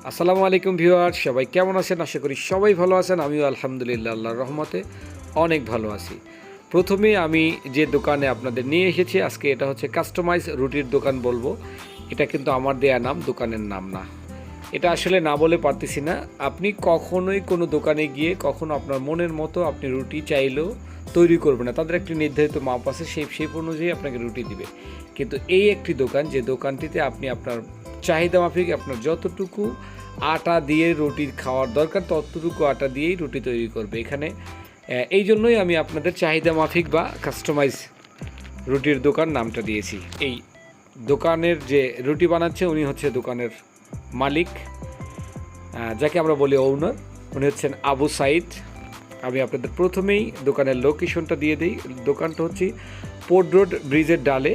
আসসালামু আলাইকুম ভিউয়ার, সবাই কেমন আছেন? আশা করি সবাই ভালো আছেন। আমিও আলহামদুলিল্লাহ আল্লাহর রহমতে অনেক ভালো আছি। প্রথমেই আমি যে দোকানে আপনাদের নিয়ে এসেছি আজকে, এটা হচ্ছে কাস্টমাইজ রুটির দোকান বলবো। এটা কিন্তু আমার দেয়া নাম, দোকানের নাম না। এটা আসলে না বলে পারতেছি না। আপনি কখনোই কোনো দোকানে গিয়ে কখনো আপনার মনের মতো আপনি রুটি চাইলেও তৈরি করবে না। তাদের একটি নির্ধারিত মাপ আছে, সেই শেপ অনুযায়ী আপনাকে রুটি দিবে। কিন্তু এই একটি দোকান, যে দোকানটিতে আপনি আপনার চাহিদা মাফিক আপনার যতটুকু আটা দিয়ে রুটি খাওয়ার দরকার ততটুকু আটা দিয়েই রুটি তৈরি করবে এখানে। এই জন্যই আমি আপনাদের চাহিদা মাফিক বা কাস্টমাইজ রুটির দোকান নামটা দিয়েছি। এই দোকানের যে রুটি বানাচ্ছে উনি হচ্ছে দোকানের মালিক, যাকে আমরা বলি ওনার। উনি হচ্ছেন আবু সাইদ। আমি আপনাদের প্রথমেই দোকানের লোকেশনটা দিয়ে দিই। দোকানটা হচ্ছে পোর্ট রোড ব্রিজের ডালে।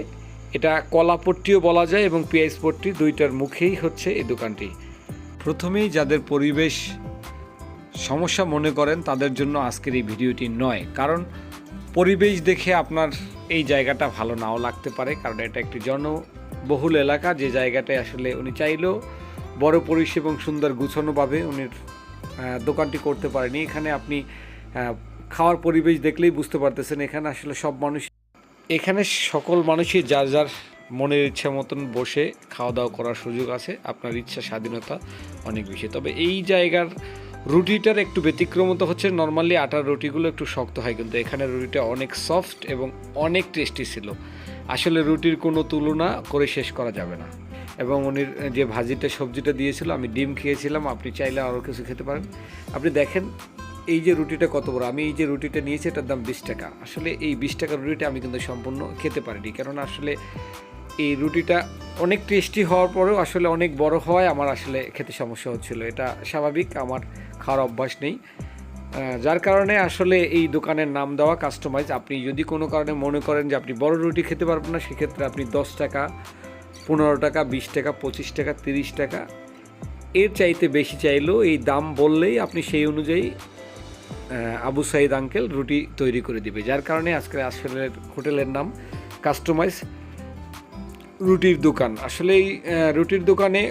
এটা কলাপট্টিও বলা যায় এবং পিআইসপট্টি, দুইটার মুখেই হচ্ছে এই দোকানটি। প্রথমেই যাদের পরিবেশ সমস্যা মনে করেন তাদের জন্য আজকের এই ভিডিওটি নয়, কারণ পরিবেশ দেখে আপনার এই জায়গাটা ভালো নাও লাগতে পারে, কারণ এটা একটি জনবহুল এলাকা, যে জায়গাটায় আসলে উনি চাইলেও বড় পরিসর এবং সুন্দর গুছানোভাবে উনি দোকানটি করতে পারেনি। এখানে আপনি খাওয়ার পরিবেশ দেখলেই বুঝতে পারতেছেন এখানে আসলে সব মানুষ, এখানে সকল মানুষই যার যার মনের ইচ্ছা মতন বসে খাওয়া দাওয়া করার সুযোগ আছে। আপনার ইচ্ছা স্বাধীনতা অনেক বেশি। তবে এই জায়গার রুটিটার একটু ব্যতিক্রমতা হচ্ছে, নর্মালি আটার রুটিগুলো একটু শক্ত হয়, কিন্তু এখানে রুটিটা অনেক সফট এবং অনেক টেস্টি ছিল। আসলে রুটির কোনো তুলনা করে শেষ করা যাবে না। এবং উনির যে ভাজিটা সবজিটা দিয়েছিল, আমি ডিম খেয়েছিলাম, আপনি চাইলে আরও কিছু খেতে পারেন। আপনি দেখেন এই যে রুটিটা কত বড়। আমি এই যে রুটিটা নিয়েছি এটার দাম 20 টাকা। আসলে এই 20 টাকার রুটিটা আমি কিন্তু সম্পূর্ণ খেতে পারিনি, কেননা আসলে এই রুটিটা অনেক টেস্টি হওয়ার পরেও আসলে অনেক বড় হওয়ায় আমার আসলে খেতে সমস্যা হচ্ছিল। এটা স্বাভাবিক, আমার খাওয়ার অভ্যাস নেই, যার কারণে আসলে এই দোকানের নাম দেওয়া কাস্টমাইজ। আপনি যদি কোনো কারণে মনে করেন যে আপনি বড় রুটি খেতে পারবেন না, সেক্ষেত্রে আপনি 10 টাকা, 15 টাকা, 20 টাকা, 25 টাকা, 30 টাকা, এর চাইতে বেশি চাইলেও এই দাম বললেই আপনি সেই অনুযায়ী আবু সাইদ আঙ্কেল রুটি তৈরি করে দিবে। যার কারণে আজকের হোটেলের নাম কাস্টমাইজ রুটির দোকান। আসলে এই রুটির দোকানে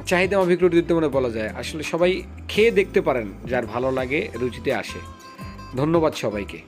চাহিদা মাফিক রুটি দিতে মানে বলা যায়। আসলে সবাই খেয়ে দেখতে পারেন, যার ভালো লাগে রুচিতে আসে। ধন্যবাদ সবাইকে।